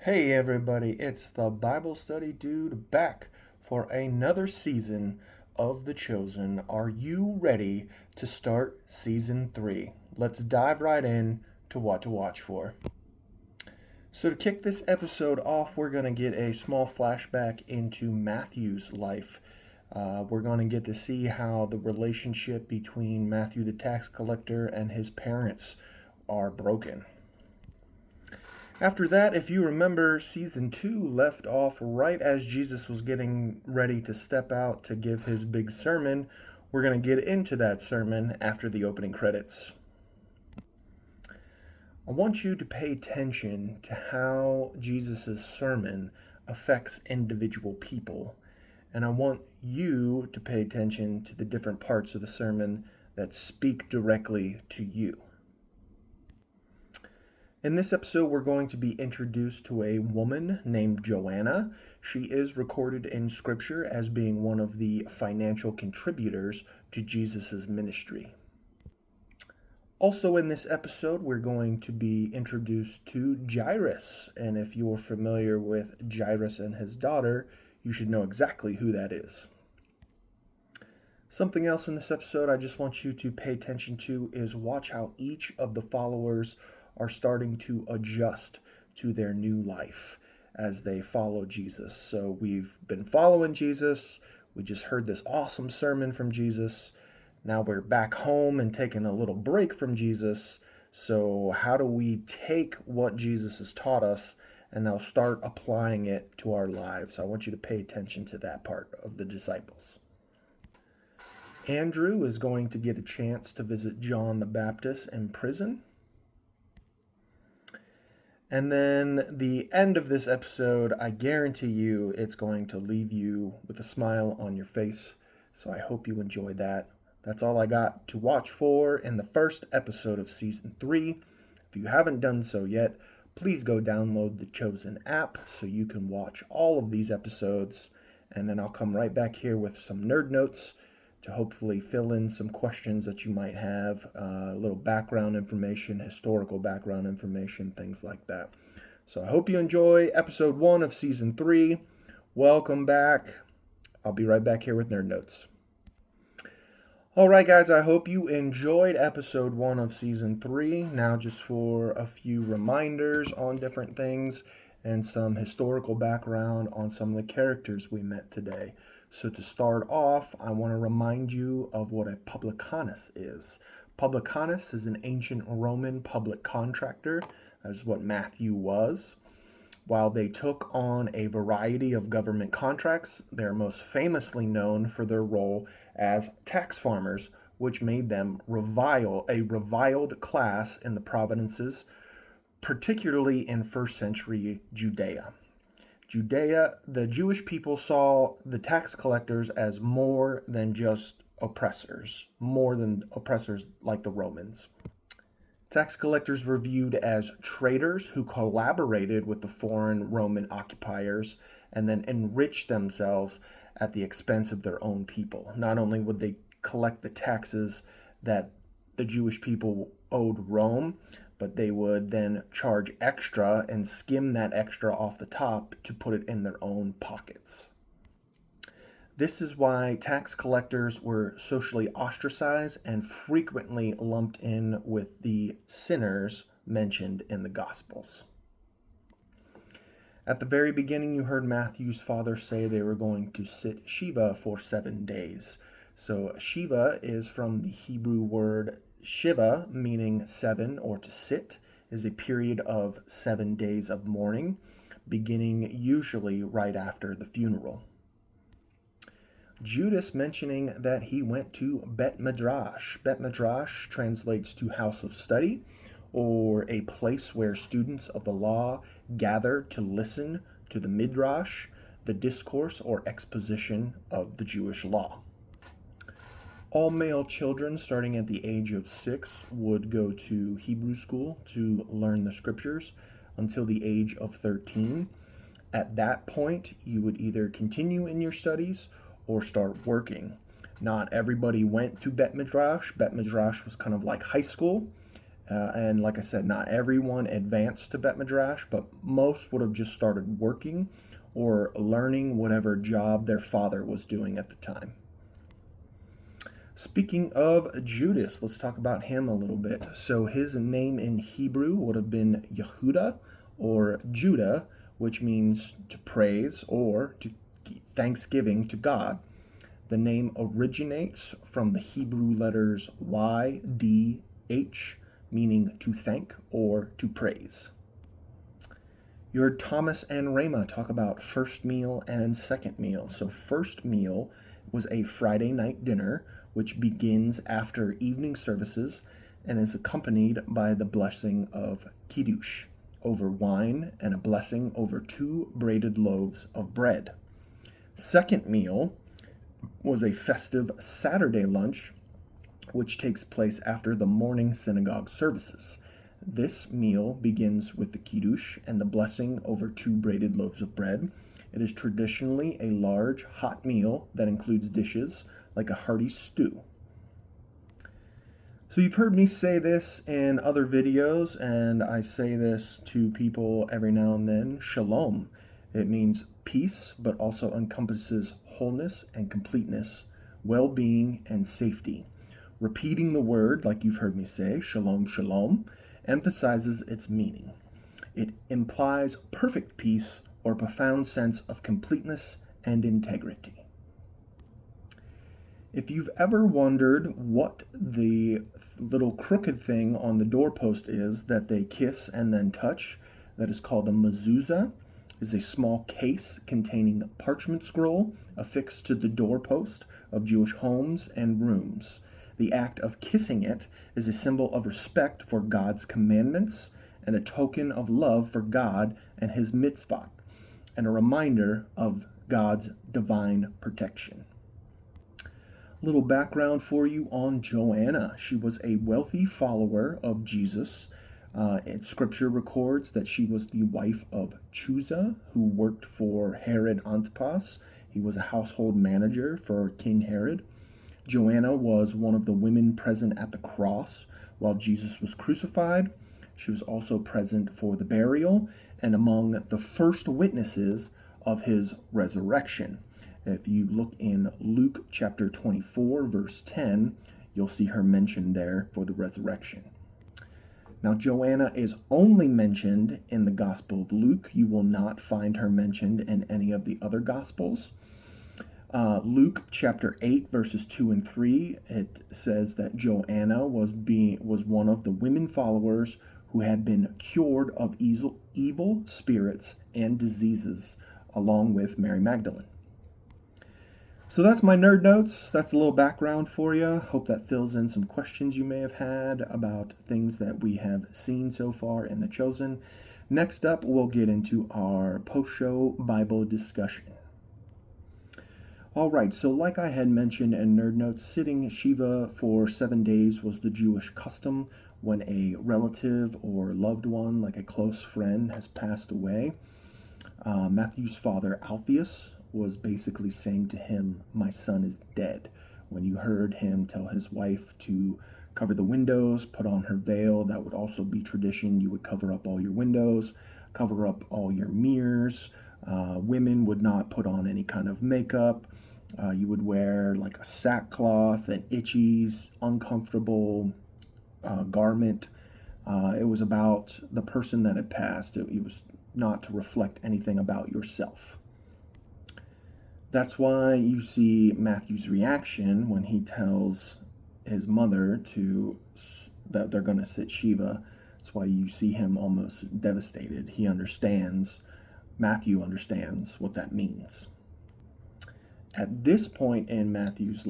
Hey everybody, it's the Bible Study Dude back for another season of The Chosen. Are you ready to start season 3? Let's dive right in to what to watch for. So, to kick this episode off, we're going to get a small flashback into Matthew's life. We're going to get to see how the relationship between Matthew the tax collector and his parents are broken. After that, if you remember, season 2 left off right as Jesus was getting ready to step out to give his big sermon. We're going to get into that sermon after the opening credits. I want you to pay attention to how Jesus' sermon affects individual people. And I want you to pay attention to the different parts of the sermon that speak directly to you. In this episode, we're going to be introduced to a woman named Joanna. She is recorded in Scripture as being one of the financial contributors to Jesus' ministry. Also in this episode, we're going to be introduced to Jairus. And if you're familiar with Jairus and his daughter, you should know exactly who that is. Something else in this episode I just want you to pay attention to is watch how each of the followers are starting to adjust to their new life as they follow Jesus. So we've been following Jesus. We just heard this awesome sermon from Jesus. Now we're back home and taking a little break from Jesus. So how do we take what Jesus has taught us and now start applying it to our lives? I want you to pay attention to that part of the disciples. Andrew is going to get a chance to visit John the Baptist in prison. And then the end of this episode, I guarantee you it's going to leave you with a smile on your face. So I hope you enjoy that. That's all I got to watch for in the first episode of season 3. If you haven't done so yet, please go download the Chosen app so you can watch all of these episodes. And then I'll come right back here with some nerd notes to hopefully fill in some questions that you might have, a little background information, historical background information, things like that. So I hope you enjoy episode 1 of season 3. Welcome back. I'll be right back here with nerd notes. All right, guys, I hope you enjoyed episode 1 of season 3. Now, just for a few reminders on different things and some historical background on some of the characters we met today. So to start off, I want to remind you of what a publicanus is. Publicanus is an ancient Roman public contractor. That is what Matthew was. While they took on a variety of government contracts, they're most famously known for their role as tax farmers, which made them a reviled class in the provinces, particularly in first century Judea. The Jewish people saw the tax collectors as more than just oppressors, more than oppressors like the Romans. Tax collectors were viewed as traitors who collaborated with the foreign Roman occupiers and then enriched themselves at the expense of their own people. Not only would they collect the taxes that the Jewish people owed Rome, but they would then charge extra and skim that extra off the top to put it in their own pockets. This is why tax collectors were socially ostracized and frequently lumped in with the sinners mentioned in the Gospels. At the very beginning, you heard Matthew's father say they were going to sit Shiva for 7 days. So Shiva is from the Hebrew word Shiva, meaning 7 or to sit, is a period of 7 days of mourning, beginning usually right after the funeral. Judas mentioning that he went to Bet Midrash. Bet Midrash translates to house of study, or a place where students of the law gather to listen to the Midrash, the discourse or exposition of the Jewish law. All male children starting at the age of 6 would go to Hebrew school to learn the scriptures until the age of 13. At that point, you would either continue in your studies or start working. Not everybody went to Bet Midrash. Bet Midrash was kind of like high school. And like I said, not everyone advanced to Bet Midrash, but most would have just started working or learning whatever job their father was doing at the time. Speaking of Judas, let's talk about him a little bit. So his name in Hebrew would have been Yehuda or Judah, which means to praise or to thanksgiving to God. The name originates from the Hebrew letters YDH, meaning to thank or to praise. You heard Thomas and Rhema talk about first meal and second meal. So first meal was a Friday night dinner, which begins after evening services and is accompanied by the blessing of Kiddush over wine and a blessing over 2 braided loaves of bread. Second meal was a festive Saturday lunch, which takes place after the morning synagogue services. This meal begins with the Kiddush and the blessing over 2 braided loaves of bread. It is traditionally a large, hot meal that includes dishes like a hearty stew. So you've heard me say this in other videos, and I say this to people every now and then, shalom. It means peace, but also encompasses wholeness and completeness, well-being and safety. Repeating the word, like you've heard me say, shalom, shalom, emphasizes its meaning. It implies perfect peace or profound sense of completeness and integrity. If you've ever wondered what the little crooked thing on the doorpost is that they kiss and then touch, that is called a mezuzah, is a small case containing parchment scroll affixed to the doorpost of Jewish homes and rooms. The act of kissing it is a symbol of respect for God's commandments and a token of love for God and his mitzvot, and a reminder of God's divine protection. Little background for you on Joanna. She was a wealthy follower of Jesus. Scripture records that she was the wife of Chuza, who worked for Herod Antipas. He was a household manager for King Herod. Joanna was one of the women present at the cross while Jesus was crucified. She was also present for the burial and among the first witnesses of his resurrection. If you look in Luke chapter 24, verse 10, you'll see her mentioned there for the resurrection. Now, Joanna is only mentioned in the Gospel of Luke. You will not find her mentioned in any of the other Gospels. Luke chapter 8, verses 2 and 3, it says that Joanna was one of the women followers who had been cured of evil spirits and diseases, along with Mary Magdalene. So that's my nerd notes. That's a little background for you. Hope that fills in some questions you may have had about things that we have seen so far in The Chosen. Next up, we'll get into our post-show Bible discussion. All right, so like I had mentioned in Nerd Notes, sitting Shiva for 7 days was the Jewish custom when a relative or loved one, like a close friend, has passed away. Matthew's father, Alphaeus, was basically saying to him, "My son is dead." When you heard him tell his wife to cover the windows, put on her veil, that would also be tradition. You would cover up all your windows, cover up all your mirrors. Women would not put on any kind of makeup. You would wear like a sackcloth, an itchy, uncomfortable garment. It was about the person that had passed. It was not to reflect anything about yourself. That's why you see Matthew's reaction when he tells his mother that they're going to sit Shiva. That's why you see him almost devastated. Matthew understands what that means. At that point in Matthew's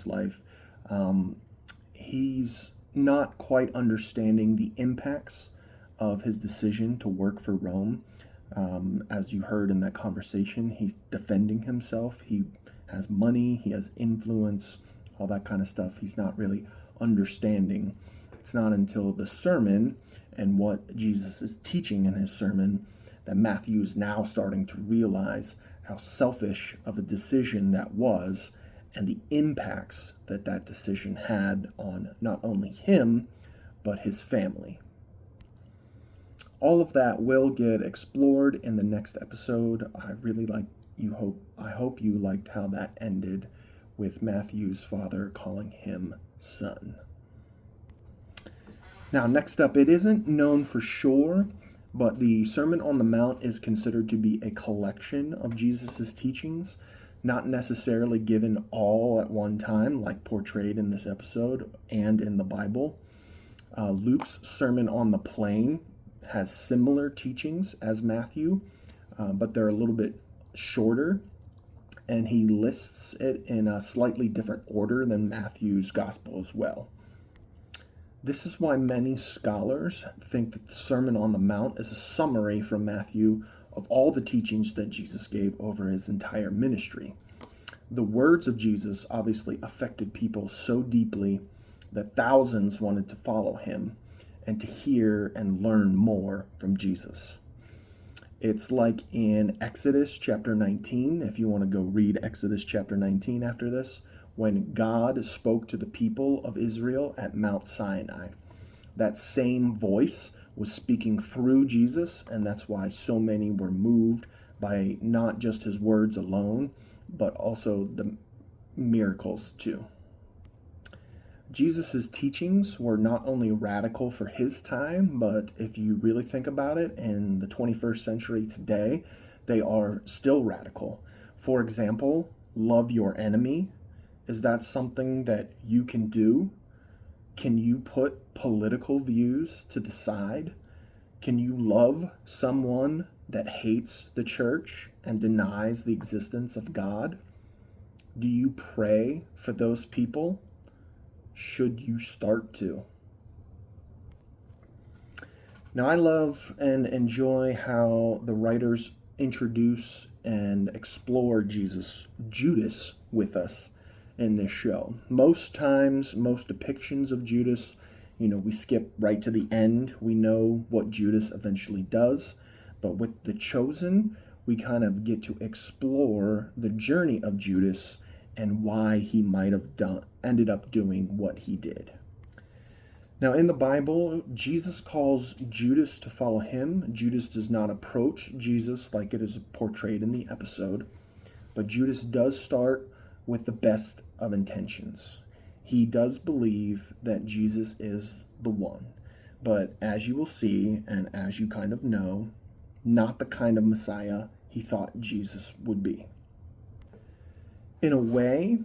life, he's not quite understanding the impacts of his decision to work for Rome. As you heard in that conversation, he's defending himself. He has money, he has influence, all that kind of stuff. He's not really understanding. It's not until the sermon and what Jesus is teaching in his sermon that Matthew is now starting to realize how selfish of a decision that was and the impacts that decision had on not only him, but his family. All of that will get explored in the next episode. I hope you liked how that ended with Matthew's father calling him son. Now, next up, it isn't known for sure, but the Sermon on the Mount is considered to be a collection of Jesus' teachings, not necessarily given all at one time, like portrayed in this episode and in the Bible. Luke's Sermon on the Plain has similar teachings as Matthew, but they're a little bit shorter, and he lists it in a slightly different order than Matthew's gospel as well. This is why many scholars think that the Sermon on the Mount is a summary from Matthew of all the teachings that Jesus gave over his entire ministry. The words of Jesus obviously affected people so deeply that thousands wanted to follow him and to hear and learn more from Jesus. It's like in Exodus chapter 19, if you want to go read Exodus chapter 19 after this, when God spoke to the people of Israel at Mount Sinai. That same voice was speaking through Jesus, and that's why so many were moved by not just his words alone, but also the miracles too. Jesus' teachings were not only radical for his time, but if you really think about it, in the 21st century today, they are still radical. For example, love your enemy. Is that something that you can do? Can you put political views to the side? Can you love someone that hates the church and denies the existence of God? Do you pray for those people? Should you start to? Now, I love and enjoy how the writers introduce and explore Judas with us in this show. Most times, most depictions of Judas, we skip right to the end. We know what Judas eventually does, but with The Chosen, we kind of get to explore the journey of Judas and why he might have ended up doing what he did. Now, in the Bible, Jesus calls Judas to follow him. Judas does not approach Jesus like it is portrayed in the episode, but Judas does start with the best of intentions. He does believe that Jesus is the one, but as you will see, and as you kind of know, not the kind of Messiah he thought Jesus would be. In a way,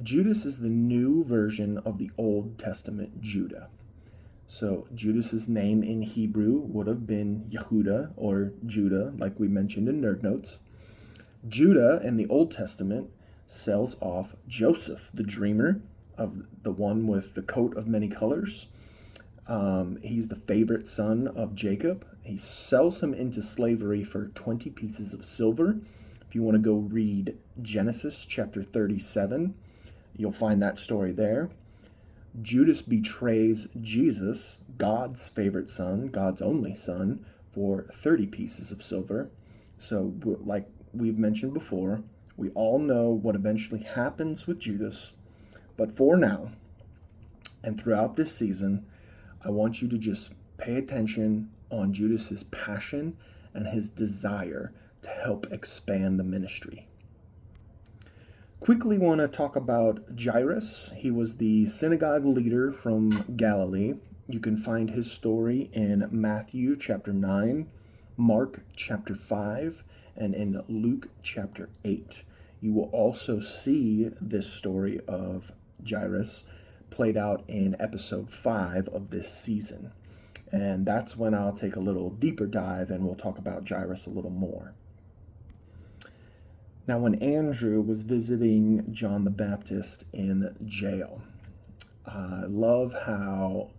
Judas is the new version of the Old Testament Judah. So Judas's name in Hebrew would have been Yehuda or Judah, like we mentioned in Nerd Notes. Judah in the Old Testament sells off Joseph, the dreamer, of the one with the coat of many colors. He's the favorite son of Jacob. He sells him into slavery for 20 pieces of silver. If you want to go read Genesis chapter 37, you'll find that story there. Judas betrays Jesus, God's favorite son, God's only son, for 30 pieces of silver. So, like we've mentioned before, we all know what eventually happens with Judas. But for now, and throughout this season, I want you to just pay attention on Judas's passion and his desire to help expand the ministry. Quickly want to talk about Jairus. He was the synagogue leader from Galilee. You can find his story in Matthew chapter 9, Mark chapter 5, and in Luke chapter 8. You will also see this story of Jairus played out in episode 5 of this season. And that's when I'll take a little deeper dive and we'll talk about Jairus a little more. Now, when Andrew was visiting John the Baptist in jail, I love how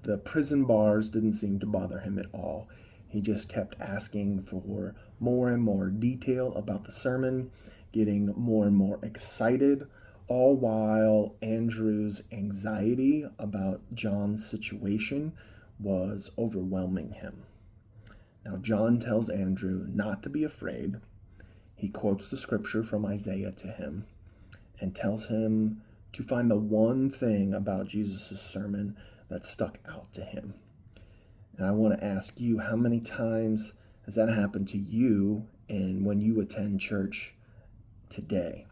the prison bars didn't seem to bother him at all. He just kept asking for more and more detail about the sermon, getting more and more excited, all while Andrew's anxiety about John's situation was overwhelming him. Now, John tells Andrew not to be afraid. He quotes the scripture from Isaiah to him and tells him to find the one thing about Jesus' sermon that stuck out to him. And I want to ask you, how many times has that happened to you and when you attend church today?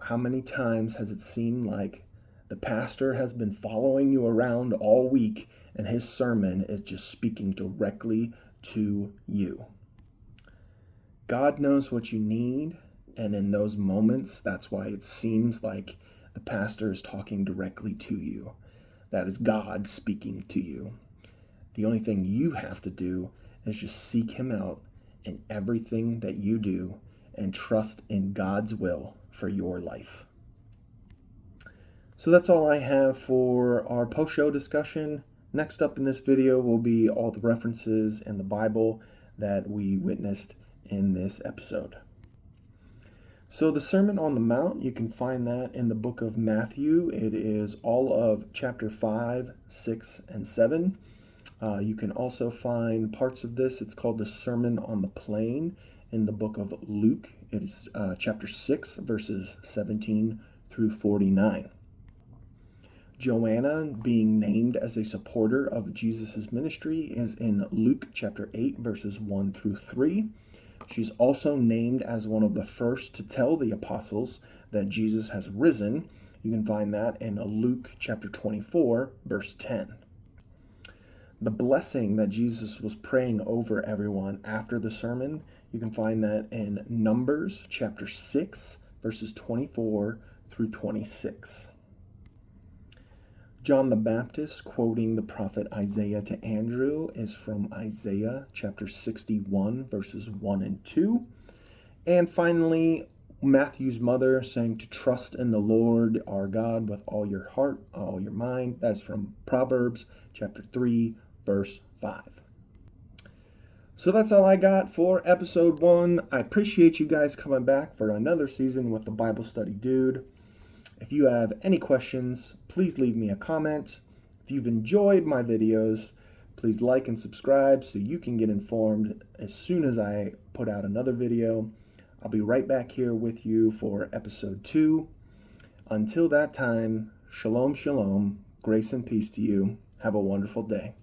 How many times has it seemed like the pastor has been following you around all week and his sermon is just speaking directly to you? God knows what you need, and in those moments, that's why it seems like the pastor is talking directly to you. That is God speaking to you. The only thing you have to do is just seek him out in everything that you do and trust in God's will for your life. So that's all I have for our post-show discussion. Next up in this video will be all the references in the Bible that we witnessed in this episode. So the Sermon on the Mount, you can find that in the book of Matthew. It is all of chapter 5, 6, and 7. You can also find parts of this. It's called the Sermon on the Plain in the book of Luke. It is chapter 6, verses 17 through 49. Joanna, being named as a supporter of Jesus' ministry, is in Luke chapter 8, verses 1 through 3. She's also named as one of the first to tell the apostles that Jesus has risen. You can find that in Luke chapter 24, verse 10. The blessing that Jesus was praying over everyone after the sermon, you can find that in Numbers chapter 6, verses 24 through 26. John the Baptist quoting the prophet Isaiah to Andrew is from Isaiah chapter 61, verses 1 and 2. And finally, Matthew's mother saying to trust in the Lord our God with all your heart, all your mind. That's from Proverbs chapter 3, verse 5. So that's all I got for episode 1. I appreciate you guys coming back for another season with the Bible Study Dude. If you have any questions, please leave me a comment. If you've enjoyed my videos, please like and subscribe so you can get informed as soon as I put out another video. I'll be right back here with you for episode 2. Until that time, shalom, shalom, grace and peace to you. Have a wonderful day.